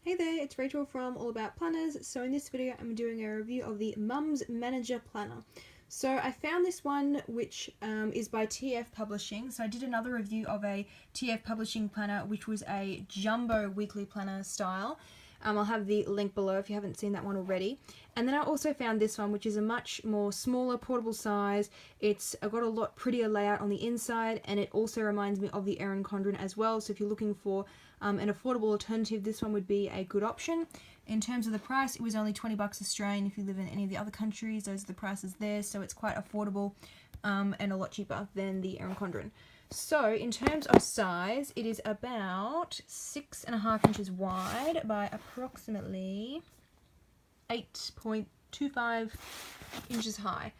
Hey there, it's Rachel from All About Planners. So in this video I'm doing a review of the Mums Manager Planner. So I found this one which is by TF Publishing. So I did another review of a TF Publishing planner which was a jumbo weekly planner style. I'll have the link below if you haven't seen that one already. And then I also found this one which is a much more smaller portable size. It's got a lot prettier layout on the inside, and it also reminds me of the Erin Condren as well. So if you're looking for an affordable alternative, this one would be a good option. In terms of the price, it was only 20 bucks Australian. If you live in any of the other countries, those are the prices there, so it's quite affordable and a lot cheaper than the Erin Condren. So in terms of size, it is about 6.5 inches wide by approximately 8.25 inches high.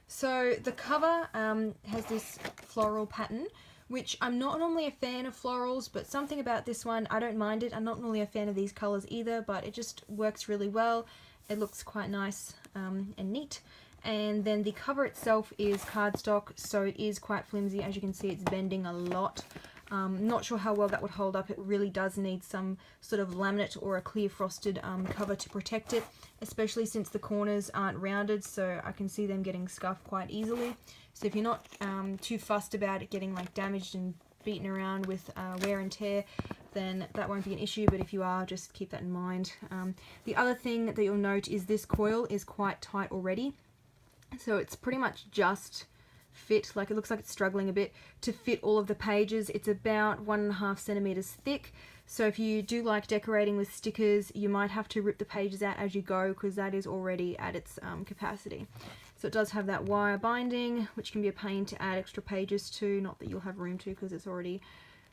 So the cover has this floral pattern, which I'm not normally a fan of florals, but something about this one, I don't mind it. I'm not normally a fan of these colours either, but it just works really well. It looks quite nice and neat. And then the cover itself is cardstock, so it is quite flimsy. As you can see, it's bending a lot. Not sure how well that would hold up. It really does need some sort of laminate or a clear frosted cover to protect it, especially since the corners aren't rounded, so I can see them getting scuffed quite easily. So if you're not too fussed about it getting like damaged and beaten around with wear and tear, then that won't be an issue, but if you are, just keep that in mind. The other thing that you'll note is this coil is quite tight already. So it's pretty much just fit, like it looks like it's struggling a bit to fit all of the pages. It's about 1.5 centimeters thick. So if you do like decorating with stickers, you might have to rip the pages out as you go, because that is already at its capacity. So it does have that wire binding, which can be a pain to add extra pages to, not that you'll have room to because it's already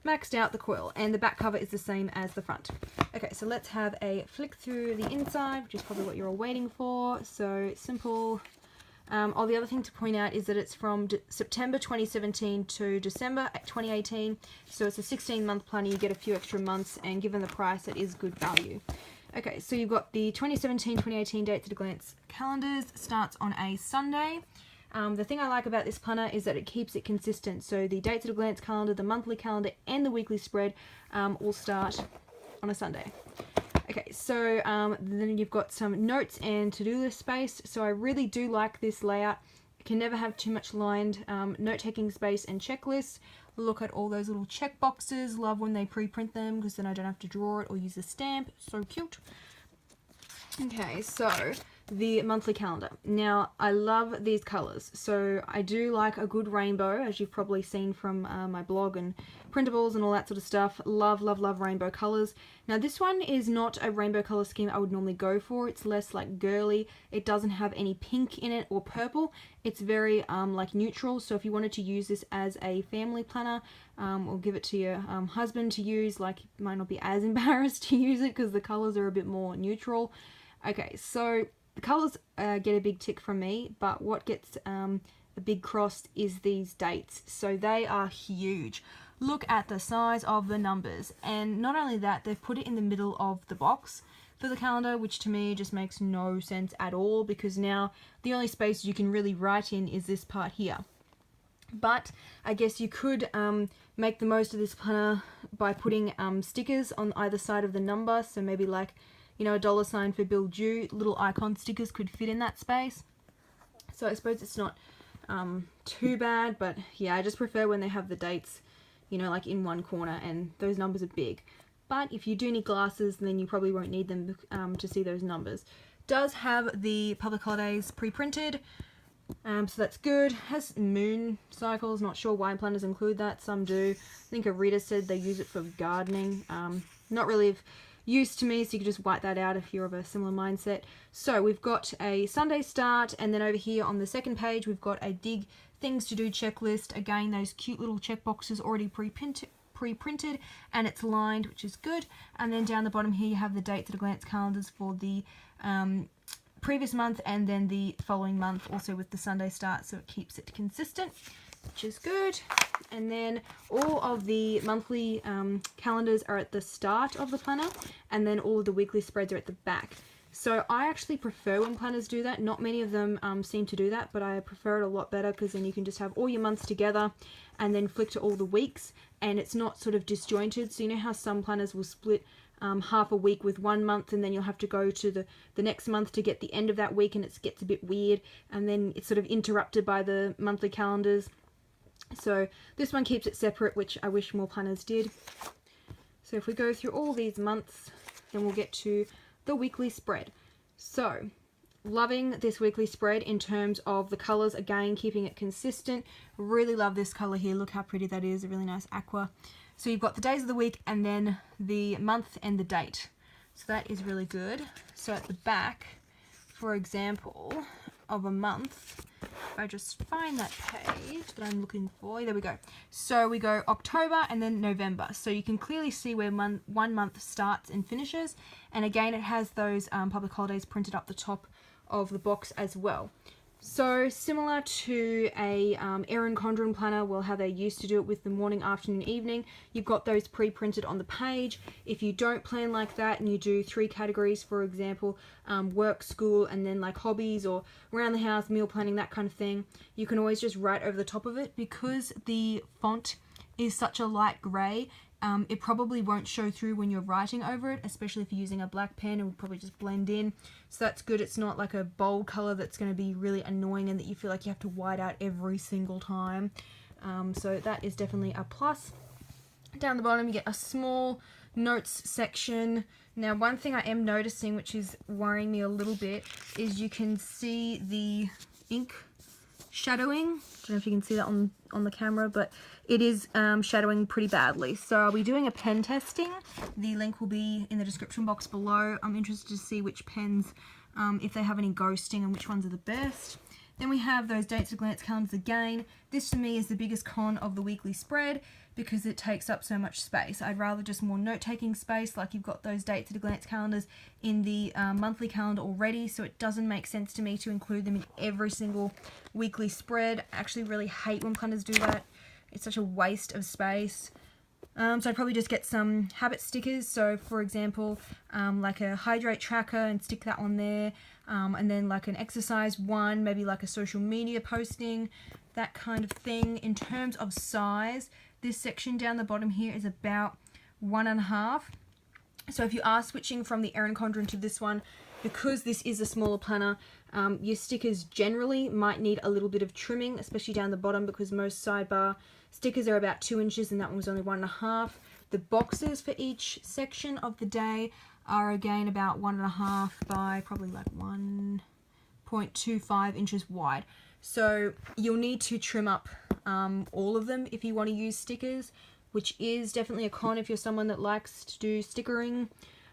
maxed out the coil. And the back cover is the same as the front. Okay, so let's have a flick through the inside, which is probably what you're all waiting for. So simple. The other thing to point out is that it's from September 2017 to December 2018, so it's a 16-month planner. You get a few extra months, and given the price, it is good value. Okay, so you've got the 2017-2018 dates at a glance calendars. Starts on a Sunday. The thing I like about this planner is that it keeps it consistent. So the dates at a glance calendar, the monthly calendar, and the weekly spread all start on a Sunday. Okay, so then you've got some notes and to-do list space. So I really do like this layout. You can never have too much lined note-taking space and checklists. Look at all those little check boxes. Love when they pre-print them, because then I don't have to draw it or use a stamp. So cute. Okay, so the monthly calendar. Now, I love these colours. So I do like a good rainbow, as you've probably seen from my blog and printables and all that sort of stuff. Love, love, love rainbow colours. Now, this one is not a rainbow colour scheme I would normally go for. It's less like girly. It doesn't have any pink in it or purple. It's very like neutral. So if you wanted to use this as a family planner, or give it to your husband to use, like, you might not be as embarrassed to use it because the colours are a bit more neutral. Okay, so the colours get a big tick from me, but what gets a big cross is these dates. So they are huge. Look at the size of the numbers. And not only that, they've put it in the middle of the box for the calendar, which to me just makes no sense at all, because now the only space you can really write in is this part here. But I guess you could make the most of this planner by putting stickers on either side of the number. So maybe like, you know, a $sign for bill due. Little icon stickers could fit in that space. So I suppose it's not too bad, but yeah, I just prefer when they have the dates, you know, like in one corner, and those numbers are big. But if you do need glasses, then you probably won't need them to see those numbers. Does have the public holidays pre-printed, so that's good. Has moon cycles. Not sure why planners include that. Some do. I think a reader said they use it for gardening. Not really of use to me, so you can just wipe that out if you're of a similar mindset. So we've got a Sunday start, and then over here on the second page we've got a dig things to do checklist. Again, those cute little check boxes already pre-printed, and it's lined, which is good. And then down the bottom here you have the dates at a glance calendars for the previous month and then the following month, also with the Sunday start, so it keeps it consistent, which is good. And then all of the monthly calendars are at the start of the planner, and then all of the weekly spreads are at the back. So I actually prefer when planners do that. Not many of them seem to do that, but I prefer it a lot better, because then you can just have all your months together and then flick to all the weeks, and it's not sort of disjointed. So you know how some planners will split half a week with 1 month, and then you'll have to go to the next month to get the end of that week, and it gets a bit weird, and then it's sort of interrupted by the monthly calendars. So this one keeps it separate, which I wish more planners did. So if we go through all these months, then we'll get to the weekly spread. So loving this weekly spread in terms of the colours, again keeping it consistent. Really love this colour here, look how pretty that is, a really nice aqua. So you've got the days of the week and then the month and the date. So that is really good. So at the back, for example, of a month, if I just find that page that I'm looking for, there we go. So we go October and then November. So you can clearly see where one month starts and finishes. And again, it has those public holidays printed up the top of the box as well. So similar to a Erin Condren planner, well, how they used to do it with the morning, afternoon, evening, you've got those pre-printed on the page. If you don't plan like that and you do 3 categories, for example, work, school, and then like hobbies or around the house, meal planning, that kind of thing, you can always just write over the top of it. Because the font is such a light grey, it probably won't show through when you're writing over it, especially if you're using a black pen. It will probably just blend in. So that's good. It's not like a bold colour that's going to be really annoying and that you feel like you have to white out every single time. So that is definitely a plus. Down the bottom you get a small notes section. Now one thing I am noticing, which is worrying me a little bit, is you can see the ink shadowing. I don't know if you can see that on the camera, but it is shadowing pretty badly. So I'll be doing a pen testing. The link will be in the description box below. I'm interested to see which pens, if they have any ghosting and which ones are the best. Then we have those dates at a glance calendars again. This to me is the biggest con of the weekly spread because it takes up so much space. I'd rather just more note-taking space, like you've got those dates at a glance calendars in the monthly calendar already, so it doesn't make sense to me to include them in every single weekly spread. I actually really hate when planners do that. It's such a waste of space. So I'd probably just get some habit stickers. So for example, like a hydrate tracker and stick that on there. And then like an exercise one, maybe like a social media posting, that kind of thing. In terms of size, this section down the bottom here is about 1.5. So if you are switching from the Erin Condren to this one, because this is a smaller planner, your stickers generally might need a little bit of trimming, especially down the bottom, because most sidebar stickers are about 2 inches and that one was only 1.5. The boxes for each section of the day are again about 1.5 by probably like 1.25 inches wide. So you'll need to trim up all of them if you want to use stickers, which is definitely a con if you're someone that likes to do stickering.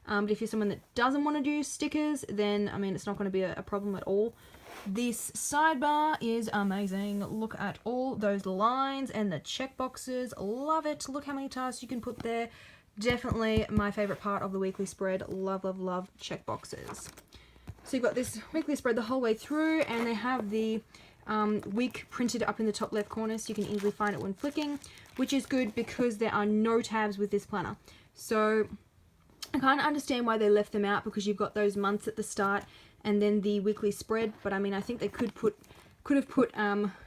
But if you're someone that doesn't want to do stickers, then I mean it's not going to be a problem at all. This sidebar is amazing. Look at all those lines and the check boxes. Love it. Look how many tasks you can put there. Definitely my favorite part of the weekly spread. Love, love, love check boxes. So you've got this weekly spread the whole way through, and they have the week printed up in the top left corner, so you can easily find it when flicking, which is good because there are no tabs with this planner. So I can't understand why they left them out, because you've got those months at the start and then the weekly spread. But I mean, I think they could have put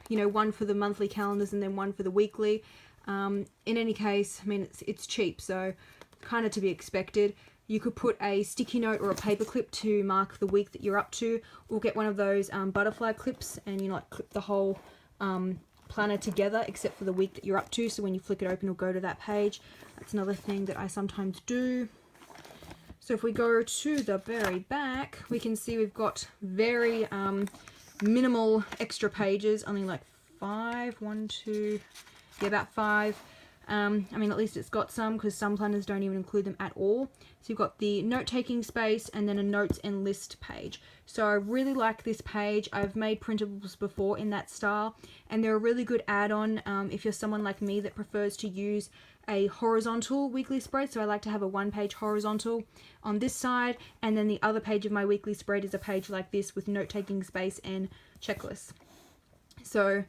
you know, one for the monthly calendars and then one for the weekly. In any case, I mean, it's cheap, so kind of to be expected. You could put a sticky note or a paper clip to mark the week that you're up to, or get one of those butterfly clips and, you know, like clip the whole planner together except for the week that you're up to, so when you flick it open it'll go to that page. That's another thing that I sometimes do. So if we go to the very back, we can see we've got very minimal extra pages, only like 5, 1, 2, yeah, about 5. I mean, at least it's got some, because some planners don't even include them at all. So you've got the note-taking space and then a notes and list page. So I really like this page. I've made printables before in that style, and they're a really good add-on if you're someone like me that prefers to use a horizontal weekly spread. So I like to have a 1-page horizontal on this side, and then the other page of my weekly spread is a page like this with note-taking space and checklists. So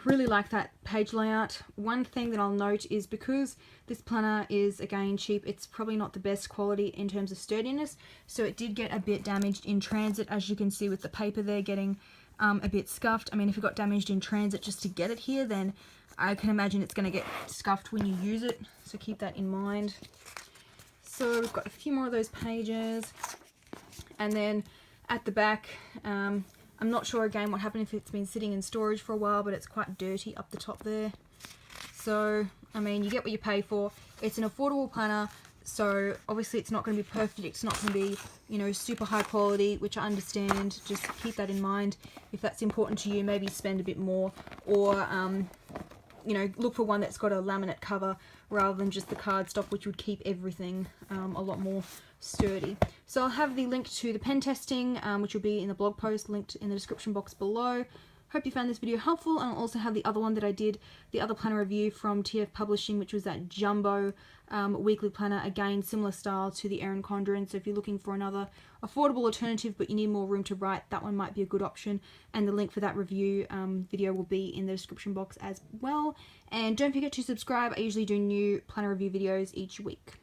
really like that page layout. One thing that I'll note is, because this planner is again cheap, it's probably not the best quality in terms of sturdiness, so it did get a bit damaged in transit, as you can see with the paper there getting a bit scuffed. I mean, if it got damaged in transit just to get it here, then I can imagine it's going to get scuffed when you use it, so keep that in mind. So we've got a few more of those pages, and then at the back, I'm not sure again what happened if it's been sitting in storage for a while, but it's quite dirty up the top there. So, I mean, you get what you pay for. It's an affordable planner, so obviously it's not going to be perfect. It's not going to be, you know, super high quality, which I understand. Just keep that in mind. If that's important to you, maybe spend a bit more, or you know, look for one that's got a laminate cover rather than just the cardstock, which would keep everything a lot more sturdy. So I'll have the link to the pen testing, which will be in the blog post, linked in the description box below. Hope you found this video helpful, and I'll also have the other one that I did, the other planner review from TF Publishing, which was that jumbo weekly planner, again similar style to the Erin Condren. So if you're looking for another affordable alternative but you need more room to write, that one might be a good option, and the link for that review video will be in the description box as well. And don't forget to subscribe. I usually do new planner review videos each week.